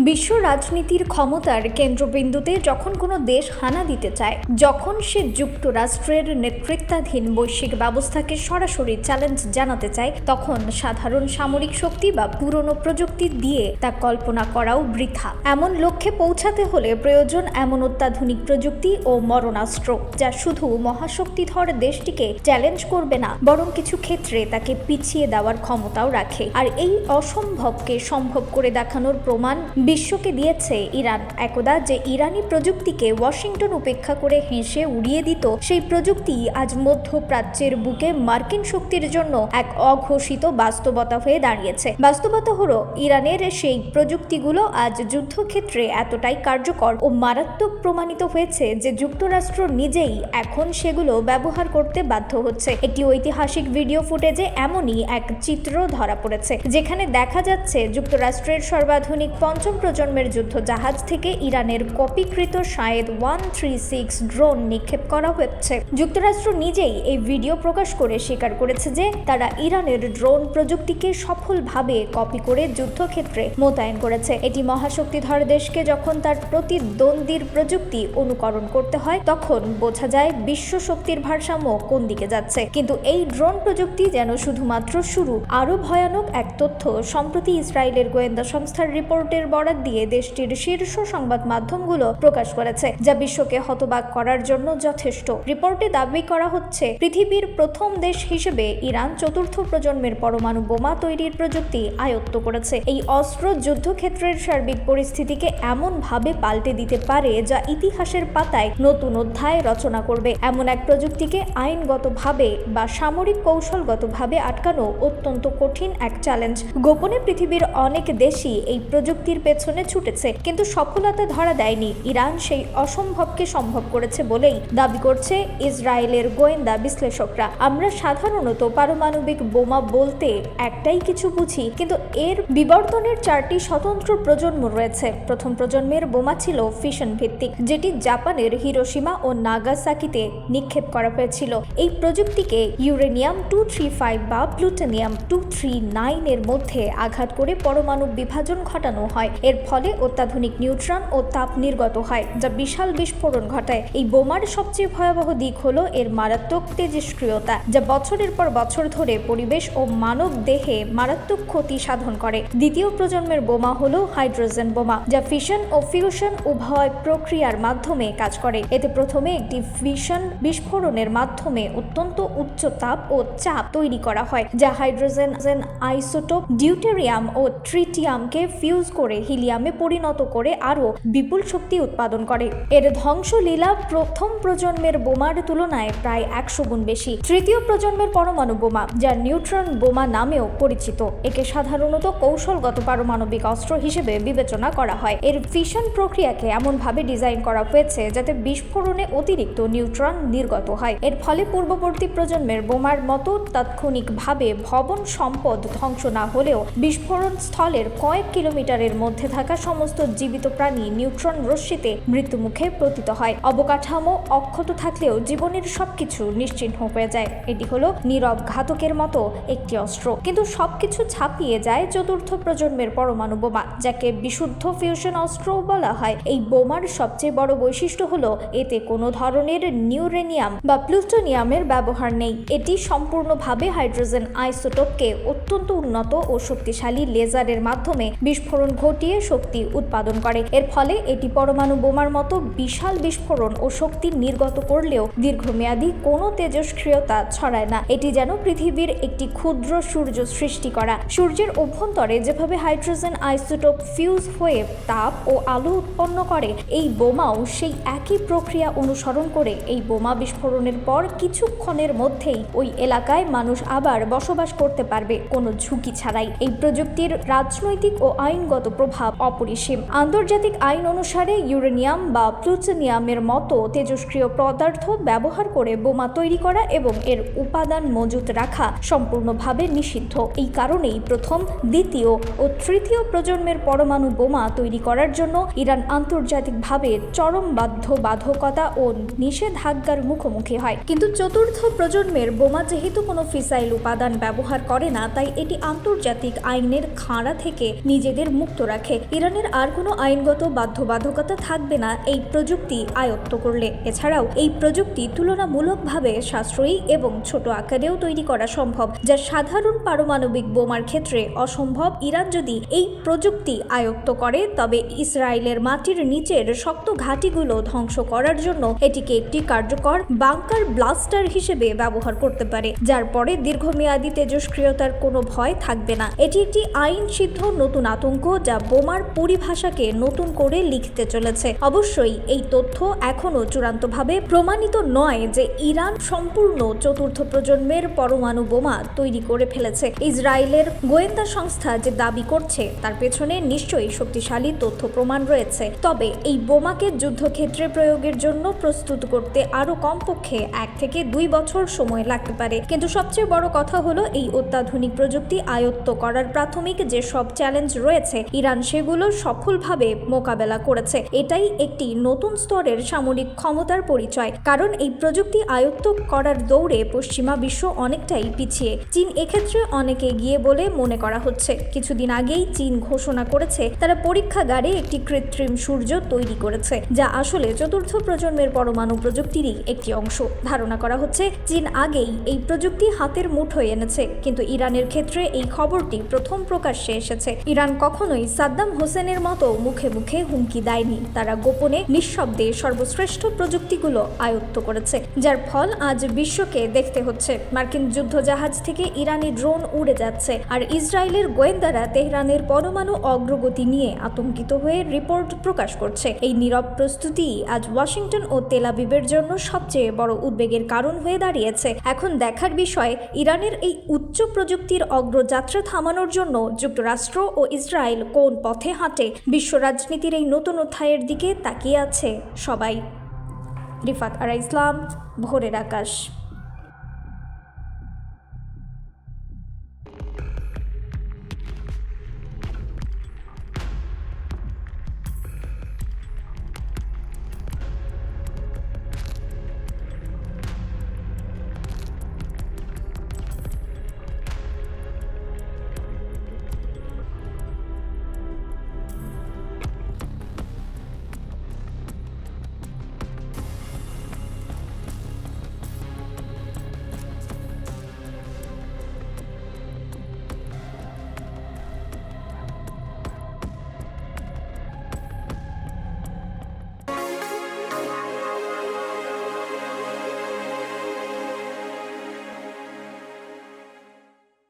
বিশ্ব রাজনীতির ক্ষমতার কেন্দ্রবিন্দুতে যখন কোনো দেশ হানা দিতে চায়, যখন সে যুক্তরাষ্ট্রের নেতৃত্বাধীন বৈশ্বিক ব্যবস্থাকে সরাসরি চ্যালেঞ্জ জানাতে চায়, তখন সাধারণ সামরিক শক্তি বা পুরনো প্রযুক্তি দিয়ে তা কল্পনা করাও বৃথা। এমন লক্ষ্যে পৌঁছাতে হলে প্রয়োজন এমন অত্যাধুনিক প্রযুক্তি ও মরণাস্ত্র যা শুধু মহাশক্তিধর দেশটিকে চ্যালেঞ্জ করবে না, বরং কিছু ক্ষেত্রে তাকে পিছিয়ে দেওয়ার ক্ষমতাও রাখে। আর এই অসম্ভবকে সম্ভব করে দেখানোর প্রমাণ বিশ্বকে দিয়েছে ইরান। একদা যে ইরানি প্রযুক্তিকে ওয়াশিংটন উপেক্ষা করে হেসে উড়িয়ে দিত, সেই প্রযুক্তি আজ মধ্যপ্রাচ্যের বুকে মার্কিন শক্তির জন্য এক অঘোষিত বাস্তবতা হয়ে দাঁড়িয়েছে। বাস্তবতা হলো ইরানের সেই প্রযুক্তিগুলো আজ যুদ্ধক্ষেত্রে এতটাই কার্যকর ও মারাত্মক প্রমাণিত হয়েছে যে যুক্তরাষ্ট্র নিজেই এখন সেগুলো ব্যবহার করতে বাধ্য হচ্ছে। একটি ঐতিহাসিক ভিডিও ফুটেজে এমনই এক চিত্র ধরা পড়েছে, যেখানে দেখা যাচ্ছে যুক্তরাষ্ট্রের সর্বাধুনিক পঞ্চম প্রজন্মের যুদ্ধ জাহাজ থেকে ইরানের কপিকৃত শায়েদ 136 ড্রোন নিক্ষেপ করা হচ্ছে। যুক্তরাষ্ট্র নিজেই এই ভিডিও প্রকাশ করে স্বীকার করেছে যে তারা ইরানের ড্রোন প্রযুক্তিকে সফলভাবে কপি করে যুদ্ধক্ষেত্রে মোতায়েন করেছে। এটি মহাশক্তিধর দেশকে যখন তার প্রতিদ্বন্দ্বীর প্রযুক্তি অনুকরণ করতে হয়, তখন বোঝা যায় বিশ্ব শক্তির ভারসাম্য কোন দিকে যাচ্ছে। কিন্তু এই ড্রোন প্রযুক্তি যেন শুধুমাত্র শুরু। আরও ভয়ানক এক তথ্য সম্প্রতি ইসরায়েলের গোয়েন্দা সংস্থার রিপোর্টের বরাত দিয়ে দেশটির শীর্ষ সংবাদ মাধ্যমগুলো প্রকাশ করেছে, যা বিশ্বকে হতবাক করার জন্য যথেষ্ট। রিপোর্টে দাবি করা হচ্ছে, পৃথিবীর প্রথম দেশ হিসেবে ইরান চতুর্থ প্রজন্মের পরমাণু বোমা তৈরির প্রযুক্তি আয়ত্ত করেছে। এই অস্ত্র যুদ্ধক্ষেত্রের সার্বিক পরিস্থিতিকে এমনভাবে পাল্টে দিতে পারে যা ইতিহাসের পাতায় নতুন অধ্যায় রচনা করবে। এমন এক প্রযুক্তিকে আইনগতভাবে বা সামরিক কৌশলগতভাবে আটকানো অত্যন্ত কঠিন এক চ্যালেঞ্জ। গোপনে পৃথিবীর অনেক দেশই এই প্রযুক্তির পেছনে ছুটেছে, কিন্তু সফলতা ধরা দেয়নি। ইরান সেই অসম্ভবকে সম্ভব করেছে বলেই দাবি করছে ইসরায়েলের গোয়েন্দা বিশ্লেষকরা। আমরা সাধারণত পারমাণবিক বোমা বলতে একটাই কিছু বুঝি, কিন্তু এর বিবর্তনের 4টি স্বতন্ত্র প্রজন্ম রয়েছে। প্রথম প্রজন্মের বোমা ছিল ফিশন ভিত্তিক, যেটি জাপানের হিরোশিমা ও নাগাসাকিতে নিক্ষেপ করা হয়েছিল। এই প্রযুক্তিকে ইউরেনিয়াম 235 বা প্লুটোনিয়াম 239 এর মধ্যে আঘাত করে পরমাণু বিভাজন ঘটানো হয়। এর ফলে অত্যাধুনিক নিউট্রন ও তাপ নির্গত হয়, যা বিশাল বিস্ফোরণ ঘটায়। এই বোমার সবচেয়ে ভয়াবহ দিক হলো এর মারাত্মক তেজস্ক্রিয়তা, যা বছরের পর বছর ধরে পরিবেশ ও মানব দেহে মারাত্মক ক্ষতি সাধন করে। দ্বিতীয় প্রজন্মের বোমা হলো হাইড্রোজেন বোমা, যা ফিশন ও ফিউশন উভয় প্রক্রিয়ার মাধ্যমে কাজ করে। এতে প্রথমে একটি ফিশন বিস্ফোরণের মাধ্যমে অত্যন্ত উচ্চ তাপ ও চাপ তৈরি করা হয়, যা হাইড্রোজেন আইসোটোপ ডিউটেরিয়াম ও ট্রিটিয়ামকে ফিউজ করে হিলিয়ামে পরিণত করে আরও বিপুল শক্তি উৎপাদন করে। এর ধ্বংসলীলা প্রথম প্রজন্মের বোমার তুলনায় প্রায় 100 গুণ বেশি। তৃতীয় প্রজন্মের পরমাণু বোমা, যা নিউট্রন বোমা নামেও পরিচিত, একে সাধারণত কৌশলগত পারমাণবিক অস্ত্র হিসেবে বিবেচনা করা হয়। এর ফিশন প্রক্রিয়াকে এমনভাবে ডিজাইন করা হয়েছে যাতে বিস্ফোরণে অতিরিক্ত নিউট্রন নির্গত হয়। এর ফলে পূর্ববর্তী প্রজন্মের বোমার মতো তাৎক্ষণিকভাবে ভবন সম্পদ ধ্বংস না হলেও বিস্ফোরণ স্থলের কয়েক কিলোমিটারের মধ্যে থাকা সমস্ত জীবিত প্রাণী নিউট্রন রশ্মিতে মৃত্যুমুখে পতিত হয়। অবকাঠামো অক্ষত থাকলেও জীবনের সবকিছু নিশ্চিহ্ন হয়ে যায়। এটি হলো নীরব ঘাতকের মতো একটি অস্ত্র। কিন্তু সবকিছু ছাপিয়ে যায় চতুর্থ প্রজন্মের পরমাণু বোমা, যাকে বিশুদ্ধ ফিউশন অস্ত্রও বলা হয়। এই বোমার সবচেয়ে বড় বৈশিষ্ট্য হলো এতে কোনো ধরনের ইউরেনিয়াম বা প্লুটোনিয়ামের ব্যবহার নেই। এটি সম্পূর্ণভাবে হাইড্রোজেন আইসোটোপকে অত্যন্ত উন্নত ও শক্তিশালী লেজারের মাধ্যমে বিস্ফোরণ ঘটিয়ে শক্তি উৎপাদন করে। এর ফলে এটি পরমাণু বোমার মতো বিশাল বিস্ফোরণ ও শক্তি নির্গত করলেও দীর্ঘমেয়াদী কোনো তেজস্ক্রিয়তা ছড়ায় না। এটি যেন পৃথিবীর একটি ক্ষুদ্র সূর্য সৃষ্টি করা। সূর্যের অভ্যন্তরে যেভাবে হাইড্রোজেন আইসোটোপ ফিউজ হয়ে তাপ ও আলো উৎপন্ন করে, এই বোমাও সেই একই প্রক্রিয়া অনুসরণ করে এই বোমা বিস্ফোরণের পর কিছুক্ষণের মধ্যেই ওই এলাকায় মানুষ আবার বসবাস করতে পারবে, কোনো ঝুঁকি ছাড়াই। এই প্রযুক্তির রাজনৈতিক ও আইনগত প্রভাব অপরিসীম। আন্তর্জাতিক আইন অনুসারে ইউরেনিয়াম বা প্লুটোনিয়ামের মতো তেজস্ক্রিয় পদার্থ ব্যবহার করে বোমা তৈরি করা এবং এর উপাদান মজুত রাখা সম্পূর্ণভাবে নিষিদ্ধ। এই কারণেই প্রথম, দ্বিতীয় ও তৃতীয় প্রজন্মের পরমাণু বোমা তৈরি করার জন্য ইরান আন্তর্জাতিকভাবে চরম বাধ্যবাধকতা ও নিষেধাজ্ঞার মুখোমুখি হয়। কিন্তু চতুর্থ প্রজন্মের বোমা যেহেতু কোনো ফিসাইল উপাদান ব্যবহার করে না, তাই এটি আন্তর্জাতিক আইনের খাঁড়া থেকে নিজেদের মুক্ত রাখে। ইরানের আর কোনো আইনগত বাধ্যবাধকতা থাকবে না এই প্রযুক্তি আয়ত্ত করলে। এছাড়াও এই প্রযুক্তি তুলনামূলকভাবে সাশ্রয়ী এবং ছোট আকারেও তৈরি করা সম্ভব, যা সাধারণ পারমাণবিক বোমার ক্ষেত্রে অসম্ভব। ইরান যদি এই প্রযুক্তি আয়ত্ত করে তবে ইসরায়েলের মাটির নিচের শক্ত ঘাঁটিগুলো ধ্বংস করার জন্য এটিকে একটি কার্যকর বাংকার ব্লাস্টার হিসেবে ব্যবহার করতে পারে, যার পরে দীর্ঘমেয়াদী তেজস্ক্রিয়তার কোনো ভয় থাকবে না। এটি একটি আইন সিদ্ধ নতুন আতঙ্ক যা বোমার পরিভাষাকে নতুন করে লিখতে চলেছে। অবশ্যই এই তথ্য এখনও চূড়ান্তভাবে প্রমাণিত নয় যে ইরান সম্পূর্ণ চতুর্থ প্রজন্মের পরমাণু বোমা তৈরি করে ফেলেছে। ইসরায়েলের গোয়েন্দা সংস্থা যে দাবি করছে তার পেছনে নিশ্চয়ই শক্তিশালী তথ্য প্রমাণ রয়েছে। তবে এই বোমাকে যুদ্ধক্ষেত্রে প্রয়োগের জন্য প্রস্তুত করতে আরও কমপক্ষে 1 থেকে 2 বছর সময় লাগতে পারে। কিন্তু সবচেয়ে বড় কথা হলো এই অত্যাধুনিক প্রযুক্তি আয়ত্ত করার প্রাথমিক যে সব চ্যালেঞ্জ রয়েছে ইরান সেগুলো সফলভাবে মোকাবেলা করেছে। এটাই একটি নতুন স্তরের সামরিক ক্ষমতার পরিচয়, কারণ এই প্রযুক্তি আয়ত্ত করার দৌড়ে পশ্চিমা বিশ্ব অনেকটাই পিছিয়ে। চীন এক্ষেত্রে অনেক এগিয়ে বলে মনে করা হচ্ছে। কিছুদিন আগেই চীন ঘোষণা করেছে তারা পরীক্ষাগারে একটি কৃত্রিম সূর্য তৈরি করেছে, যা আসলে চতুর্থ প্রজন্মের পরমাণু প্রযুক্তিরই একটি অংশ। ধারণা করা হচ্ছে চীন আগেই এই প্রযুক্তি হাতের মুঠোয় এনেছে, কিন্তু ইরানের ক্ষেত্রে এই খবরটি প্রথম প্রকাশ্যে এসেছে। ইরান কখনোই সাদ্দাম হোসেনের মতো মুখে মুখে হুমকি দেয়নি। তারা গোপনে নিঃশব্দে সর্বশ্রেষ্ঠ প্রযুক্তিগুলো আয়ত্ত করেছে, যার ফল আজ বিশ্বকে দেখতে হচ্ছে। মার্কিন যুদ্ধজাহাজ থেকে ইরানি ড্রোন উড়ে যাচ্ছে, আর ইসরায়েলের গোয়েন্দারা তেহরানের পরমাণু অগ্রগতি নিয়ে আতঙ্কিত হয়ে রিপোর্ট প্রকাশ করছে। এই নীরব প্রস্তুতি আজ ওয়াশিংটন ও তেল আবিবের জন্য সবচেয়ে বড় উদ্বেগের কারণ হয়ে দাঁড়িয়েছে। এখন দেখার বিষয় ইরানের এই উচ্চ প্রযুক্তির অগ্রযাত্রা থামানোর জন্য যুক্তরাষ্ট্র ও ইসরায়েল কোন পথে হাঁটে। বিশ্ব রাজনীতির এই নতুন অধ্যায়ের দিকে তাকিয়ে আছে সবাই। রিফাত আরা ইসলাম, ভোরের আকাশ।